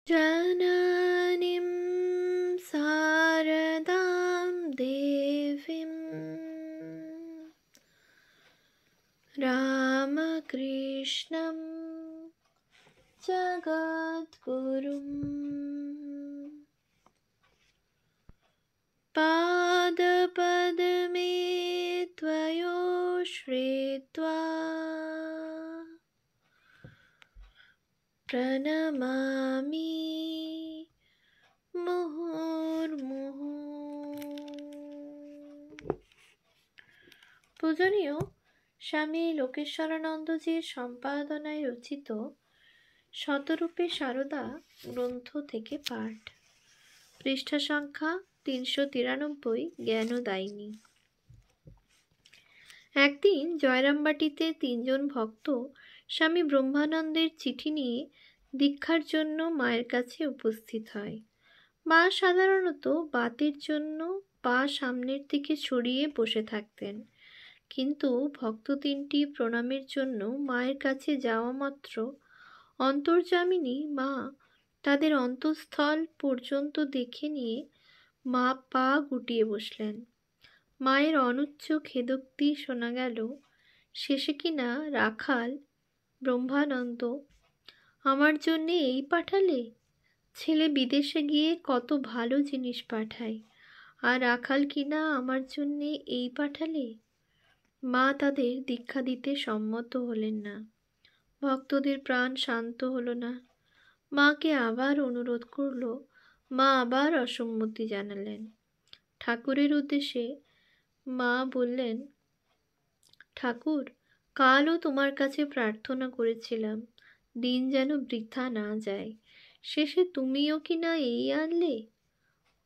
जननीं शारदां देवीं रामकृष्णं जगद्गुरुं पादपद्मे त्वयो श्रित्वा प्रणमामि মুহুর্মুহু। পূজনীয় স্বামী লোকেশ্বরানন্দজির সম্পাদনায় রচিত শতরূপে সারদা গ্রন্থ থেকে পাঠ, পৃষ্ঠা সংখ্যা 393, জ্ঞানদায়িনী। একদিন জয়রামবাটিতে 3 জন ভক্ত স্বামী ব্রহ্মানন্দের চিঠি নিয়ে দীক্ষার জন্য মায়ের কাছে উপস্থিত হয়। মা সাধারণত বাতের জন্য পা সামনের দিকে সরিয়ে বসে থাকতেন, কিন্তু ভক্ত 3টি প্রণামের জন্য মায়ের কাছে যাওয়া মাত্র অন্তর্যামিনী মা তাদের অন্তঃস্থল পর্যন্ত দেখে নিয়ে মা পা গুটিয়ে বসলেন। মায়ের অনুচ্চ খেদোক্তি শোনা গেল, শেষে কিনা রাখাল ব্রহ্মানন্দ, আমার জন্যে এই পাঠালে? ছেলে বিদেশে গিয়ে কত ভালো জিনিস পাঠায়, আর রাখাল কিনা আমার জন্যে এই পাঠালে? মা তাদের দীক্ষা দিতে সম্মত হলেন না। ভক্তদের প্রাণ শান্ত হলো না। মাকে আবার অনুরোধ করল। মা আবার অসম্মতি জানালেন। ঠাকুরের উদ্দেশ্যে মা বললেন, ঠাকুর, কালও তোমার কাছে প্রার্থনা করেছিলাম দিন যেন বৃথা না যায়, শেষে তুমিও কি না এই আনলে?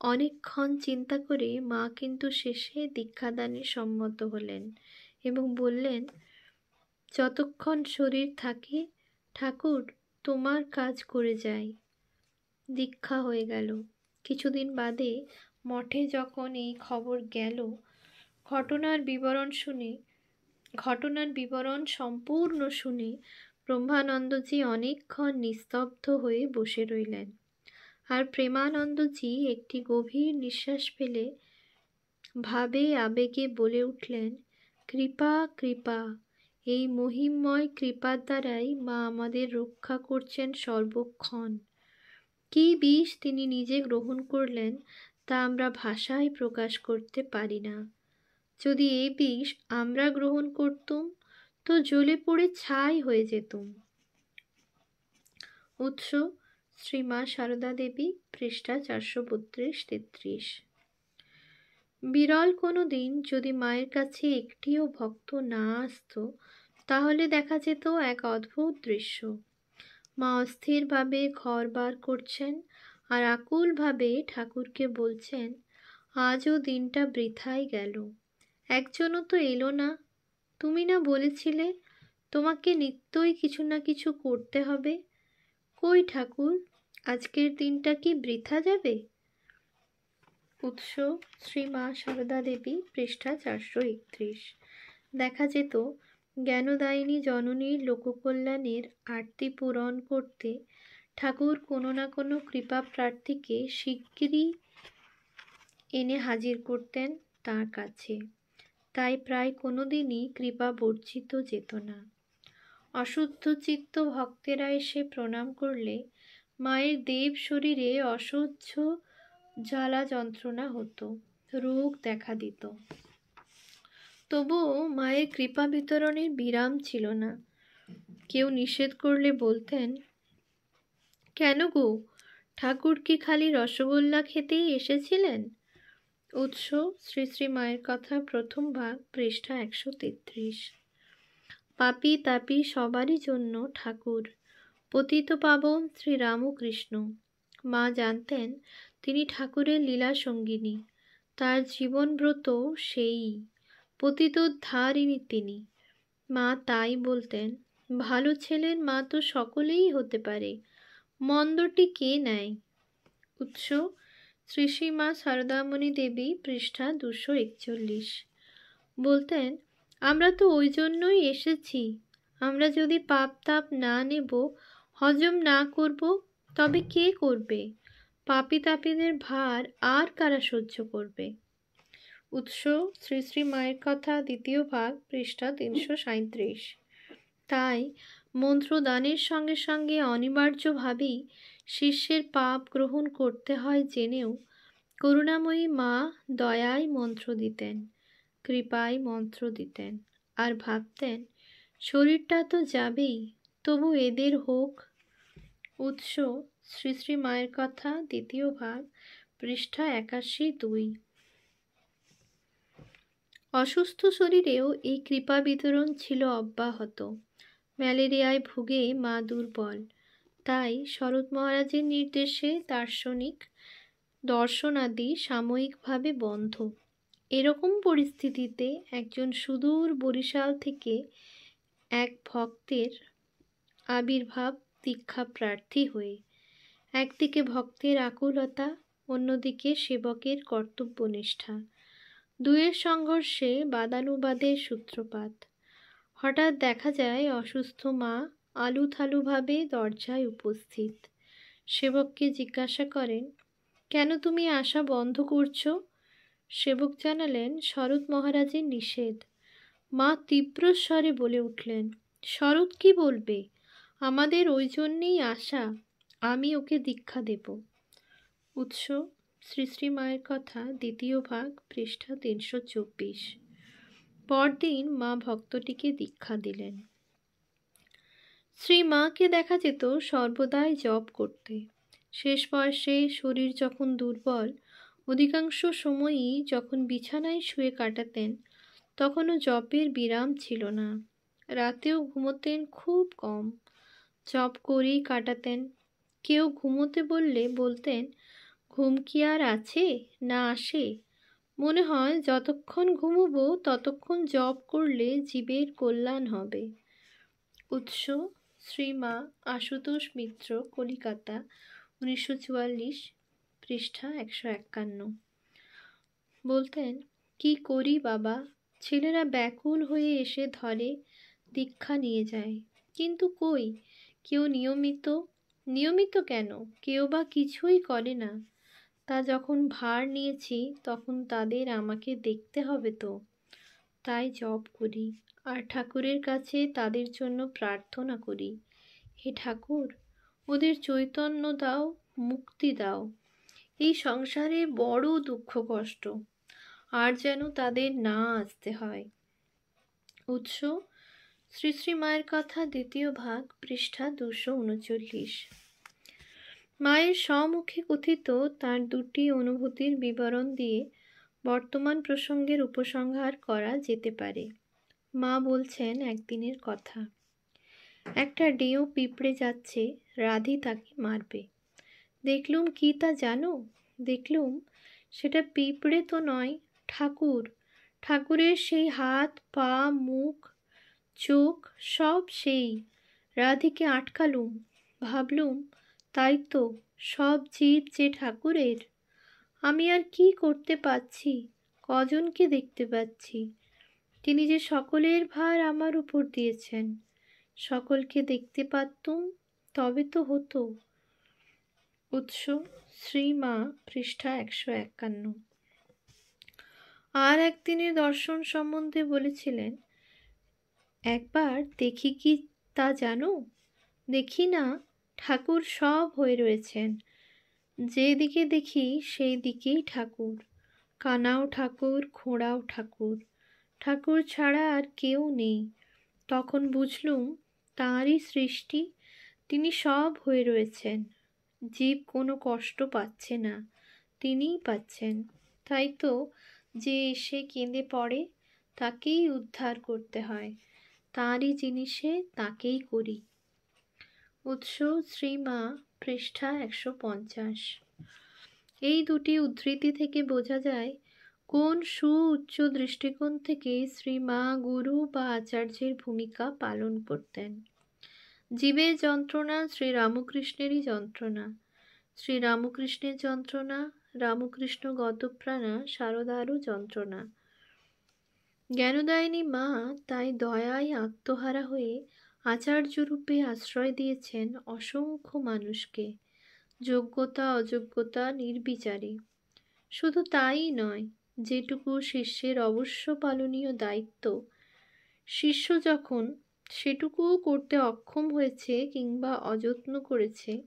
অনেকক্ষণ চিন্তা করে মা কিন্তু শেষে দীক্ষাদানে সম্মত হলেন এবং বললেন, যতক্ষণ শরীর থাকে ঠাকুর তোমার কাজ করে যাই। দীক্ষা হয়ে গেল। কিছুদিন বাদে মঠে যখন এই খবর গেল, ঘটনার বিবরণ সম্পূর্ণ শুনে ব্রহ্মানন্দজি অনেকক্ষণ নিস্তব্ধ হয়ে বসে রইলেন। আর প্রেমানন্দজি একটি গভীর নিঃশ্বাস ফেলে ভাবে আবেগে বলে উঠলেন, কৃপা কৃপা, এই মহিমময় কৃপার দ্বারাই মা আমাদের রক্ষা করছেন সর্বক্ষণ। কি বিষ তিনি নিজে গ্রহণ করলেন তা আমরা ভাষায় প্রকাশ করতে পারি না। যদি এই বিষ আমরা গ্রহণ করতুম তো জ্বলে পড়ে ছাই হয়ে যেতুম। উৎস শ্রীমা সারদা দেবী, পৃষ্ঠা 432-33। বিরল কোনো দিন যদি মায়ের কাছে একটিও ভক্ত না আসত, তাহলে দেখা যেত এক অদ্ভুত দৃশ্য। মা অস্থিরভাবে ঘর বার করছেন আর আকুলভাবে ঠাকুরকে বলছেন, আজও দিনটা বৃথাই গেল, একজনও তো এলো না। তুমি না বলেছিলে তোমাকে নিত্যই কিছু না কিছু করতে হবে? কই ঠাকুর, আজকের দিনটা কি বৃথা যাবে? উৎস শ্রীমা সারদা দেবী, পৃষ্ঠা 431। দেখা যেত জ্ঞানদায়িনী জননীর লোককল্যাণের আরতি পূরণ করতে ঠাকুর কোনো না কোনো কৃপা প্রার্থীকে শিগগিরই এনে হাজির করতেন তাঁর কাছে। তাই প্রায় কোনো দিনই কৃপা বর্জিত যেত না। অশুদ্ধ চিত্ত ভক্তেরা এসে প্রণাম করলে মায়ের দেব শরীরে অসহ্য জ্বালা যন্ত্রণা হতো, রোগ দেখা দিত। তবুও মায়ের কৃপা বিতরণের বিরাম ছিল না। কেউ নিষেধ করলে বলতেন, কেন গো, ঠাকুর কি খালি রসগোল্লা খেতেই এসেছিলেন? উৎস শ্রী শ্রী মায়ের কথা, প্রথম ভাগ, পৃষ্ঠা 133। পাপী তাপী সবারই জন্য ঠাকুর, পতিত পাবন শ্রী রামকৃষ্ণ। মা জানতেন তিনি ঠাকুরের লীলা সঙ্গিনী, তার জীবনব্রত সেই, পতিতোদ্ধারিণী তিনি। মা তাই বলতেন, ভালো ছেলের মা তো সকলেই হতে পারে, মন্দটি কে নেয়? উৎস শ্রী শ্রী মা সারদামণি দেবী, পৃষ্ঠা 241। বলতেন, আমরা তো ওই জন্যই এসেছি, আমরা যদি পাপ তাপ না নেব, হজম না করব, তবে কে করবে? পাপী তাপীদের ভার আর কারা সহ্য করবে? উৎস: শ্রী শ্রী মায়ের কথা, দ্বিতীয় ভাগ, পৃষ্ঠা 337। তাই মন্ত্রদানের সঙ্গে সঙ্গে অনিবার্যভাবেই শিষ্যের পাপ গ্রহণ করতে হয় জেনেও করুণাময়ী মা দয়ায় মন্ত্র দিতেন, কৃপায় মন্ত্র দিতেন, আর ভাবতেন শরীরটা তো যাবেই, তবু এদের হোক। উৎস: শ্রী শ্রী মায়ের কথা, দ্বিতীয় ভাগ, পৃষ্ঠা 81-2। অসুস্থ শরীরেও এই কৃপা বিতরণ ছিল অব্যাহত। ম্যালেরিয়ায় ভুগে মা দুর্বল, তাই শরৎ মহারাজের নির্দেশে দার্শনিক দর্শনাদি সাময়িকভাবে বন্ধ। এরকম পরিস্থিতিতে একজন সুদূর বরিশাল থেকে এক ভক্তের আবির্ভাব দীক্ষা প্রার্থী হয়ে। একদিকে ভক্তের আকুলতা, অন্যদিকে সেবকের কর্তব্যনিষ্ঠা, দুয়ের সংঘর্ষে বাদানুবাদের সূত্রপাত। হঠাৎ দেখা যায় অসুস্থ মা আলুথালুভাবে দরজায় উপস্থিত। সেবককে জিজ্ঞাসা করেন, কেন তুমি আসা বন্ধ করছো? সেবক জানালেন, শরৎ মহারাজের নিষেধ। মা তীব্র স্বরে বলে উঠলেন, শরৎ কি বলবে? আমাদের ওই জন্যেই আসা, আমি ওকে দীক্ষা দেব। উৎস: শ্রী শ্রী মায়ের কথা, দ্বিতীয় ভাগ, পৃষ্ঠা 324। পরদিন মা ভক্তটিকে দীক্ষা দিলেন। শ্রী মাকে দেখা যেত সর্বদাই জপ করতে। শেষ বয়সে শরীর যখন দুর্বল, অধিকাংশ সময়ই যখন বিছানায় শুয়ে কাটাতেন, তখনও জপের বিরাম ছিল না। রাতেও ঘুমোতেন খুব কম, জপ করেই কাটাতেন। কেউ ঘুমোতে বললে বলতেন, ঘুম কি আর আছে না আসে? মনে হয় যতক্ষণ ঘুমোবো ততক্ষণ জপ করলে জীবের কল্যাণ হবে। উৎস: শ্রীমা আশুতোষ মিত্র, কলিকাতা, 1944, পৃষ্ঠা 151। বলতেন, কি করি বাবা, ছেলেরা ব্যাকুল হয়ে এসে ধরে, দীক্ষা নিয়ে যায়, কিন্তু কই কেউ নিয়মিত কেন, কেউ বা কিছুই করে না। তা যখন ভার নিয়েছি তখন তাদের আমাকে দেখতে হবে তো, তাই জপ করি আর ঠাকুরের কাছে তাদের জন্য প্রার্থনা করি, হে ঠাকুর, ওদের চৈতন্য দাও, মুক্তি দাও। এই সংসারে বড় দুঃখ কষ্ট, আর যেন তাদের না আসতে হয়। উৎস: শ্রী শ্রী মায়ের কথা, দ্বিতীয় ভাগ, পৃষ্ঠা 239। মায়ের স্বমুখে কথিত তার দুটি অনুভূতির বিবরণ দিয়ে বর্তমান প্রসঙ্গের উপসংহার করা যেতে পারে। মা বলছেন, একদিনের কথা। একটা ডেও পিঁপড়ে যাচ্ছে, রাধি তাকে মারবে। দেখলুম কি তা জানো? দেখলুম সেটা পিঁপড়ে তো নয়, ঠাকুর। ঠাকুরের সেই হাত, পা, মুখ, চোখ সব সেই। রাধিকে আটকালুম, ভাবলুম তাই তো, সব জীব যে ঠাকুরের। আমি আর কি করতে পাচ্ছি, কজনকে দেখতে পাচ্ছি? তিনি যে সকলের ভার আমার উপর দিয়েছেন। সকলকে দেখতে পারতুম, তবে তো হতো। উৎস: শ্রীমা, পৃষ্ঠা 151। আর একদিনের দর্শন সম্বন্ধে বলেছিলেন, একবার দেখি কি তা জানো? দেখি না, ঠাকুর সব হয়ে রয়েছেন। যে দিকে দেখি সেই দিকেই ঠাকুর। কানাও ঠাকুর, খোঁড়াও ঠাকুর, ঠাকুর ছাড়া আর কেউ নেই। তখন বুঝলুম তাঁরই সৃষ্টি, তিনি সব হয়ে রয়েছেন। জীব কোনো কষ্ট পাচ্ছে না, তিনিই পাচ্ছেন। তাই তো যে এসে কেঁদে পড়ে, তাকেই উদ্ধার করতে হয়। তাঁরই জিনিসে তাকেই করি। উৎস: শ্রীমা, পৃষ্ঠা 150। এই দুটি উদ্ধৃতি থেকে বোঝা যায় কোন সুউচ্চ দৃষ্টিকোণ থেকে শ্রীমা গুরু বা আচার্যের ভূমিকা পালন করতেন। জীবের যন্ত্রণা শ্রীরামকৃষ্ণেরই যন্ত্রণা, শ্রীরামকৃষ্ণের যন্ত্রণা রামকৃষ্ণ গতপ্রাণা সারদারও যন্ত্রণা। জ্ঞানদায়িনী মা তাই দয়ায় আত্মহারা হয়ে আচার্যরূপে আশ্রয় দিয়েছেন অসংখ্য মানুষকে। যোগ্যতা অযোগ্যতা নির্বিচারে। শুধু তাই নয়, যেটুকু শিষ্যের অবশ্য পালনীয় দায়িত্ব, শিষ্য যখন সেটুকুও করতে অক্ষম হয়েছে কিংবা অযত্ন করেছে,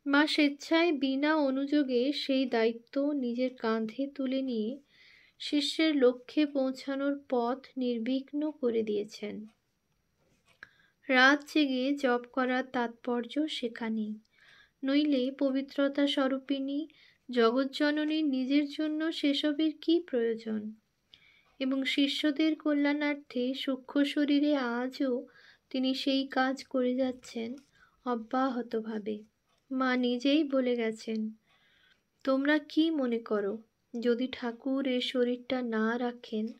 মা স্বেচ্ছায় বিনা অনুযোগে সেই দায়িত্ব নিজের কাঁধে তুলে নিয়ে শিষ্যের লক্ষ্যে পৌঁছানোর পথ নির্বিঘ্ন করে দিয়েছেন। রাত জেগে জপ করার তাৎপর্য সেখানেই। নইলে পবিত্রতা স্বরূপিণী জগজ্জননীর নিজের জন্য সেসবের কি প্রয়োজন? এবং শিষ্যদের কল্যাণার্থে সূক্ষ্ম শরীরে আজও তিনি সেই কাজ করে যাচ্ছেন অব্যাহতভাবে। মা নিজেই বলে গেছেন, তোমরা কি মনে করো, যদি ঠাকুর এই শরীরটা না রাখেন,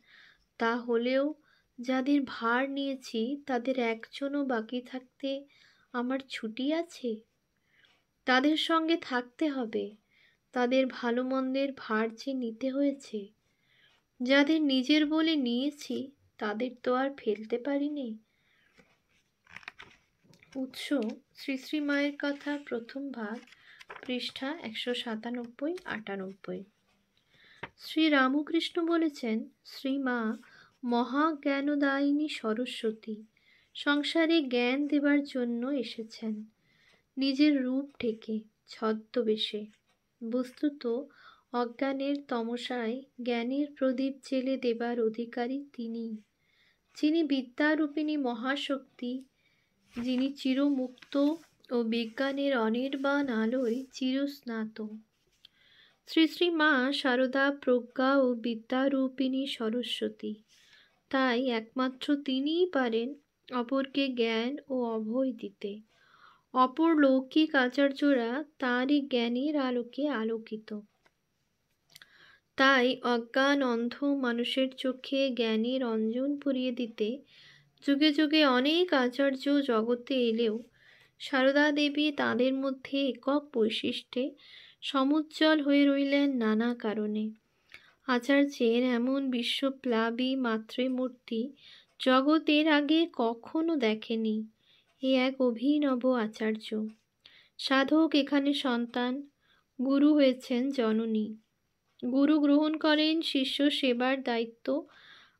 তাহলেও যাদের ভার নিয়েছি তাদের একজনও বাকি থাকতে আমার ছুটি আছে? তাদের সঙ্গে থাকতে হবে, তাদের ভালো মন্দের ভার যে নিতে হয়েছে। যাদের নিজের বলে নিয়েছি তাদের তো আর ফেলতে পারিনি। উৎস শ্রী শ্রী মায়ের কথা, প্রথম ভাগ, পৃষ্ঠা 197-98। শ্রী রামকৃষ্ণ বলেছেন, শ্রীমা মহাজ্ঞানদায়িনী সরস্বতী সংসারে জ্ঞান দেবার জন্য এসেছেন, নিজের রূপ ঢেকে, ছদ্মবেশে। বস্তুত অজ্ঞানের তমসায় জ্ঞানের প্রদীপ জেলে দেবার অধিকারী তিনিই, যিনি বিদ্যারূপিণী মহাশক্তি, যিনি চিরমুক্ত ও বিজ্ঞানের অনির্বাণ আলোয় চিরস্নাত। শ্রী শ্রী মা শারদা প্রজ্ঞা ও বিদ্যারূপিণী সরস্বতী, তাই একমাত্র তিনিই পারেন অপরকে জ্ঞান ও অভয় দিতে। অপর লৌকিক আচার্যরা তাঁরই জ্ঞানের আলোকে আলোকিত। তাই অজ্ঞান অন্ধ মানুষের চোখে জ্ঞানের অঞ্জন পরিয়ে দিতে যুগে যুগে অনেক আচার্য জগতে এলেও সারদা দেবী তাঁদের মধ্যে একক বৈশিষ্ট্যে সমুজ্জ্বল হয়ে রইলেন নানা কারণে। আচার্যের এমন বিশ্বপ্লাবী মাতৃমূর্তি জগতের আগে কখনো দেখেনি। এ এক অভিনব আচার্য। সাধক এখানে সন্তান, গুরু হয়েছেন জননী। গুরু গ্রহণ করেন শিষ্য সেবার দায়িত্ব,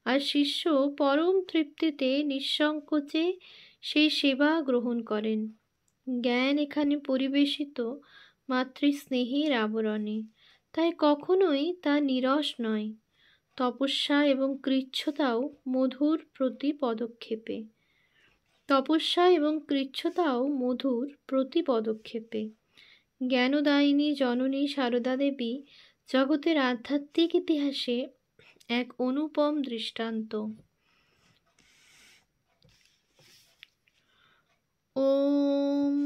আর শিষ্য পরম তৃপ্তিতে নিঃসংকোচে সেই সেবা গ্রহণ করেন। জ্ঞান এখানে পরিবেশিত মাতৃস্নেহের আবরণে, তাই কখনোই তা নিরস নয়। তপস্যা এবং কৃচ্ছতাও মধুর প্রতি পদক্ষেপে। জ্ঞানদায়িনী জননী সারদা দেবী জগতের আধ্যাত্মিক ইতিহাসে এক অনুপম দৃষ্টান্ত। ওম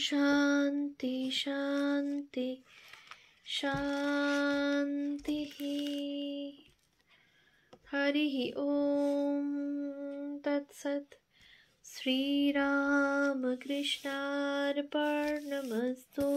শান্তি শান্তি শান্তি। হরি ওম তৎসৎ। শ্রীরামকৃষ্ণার্পণমস্তু।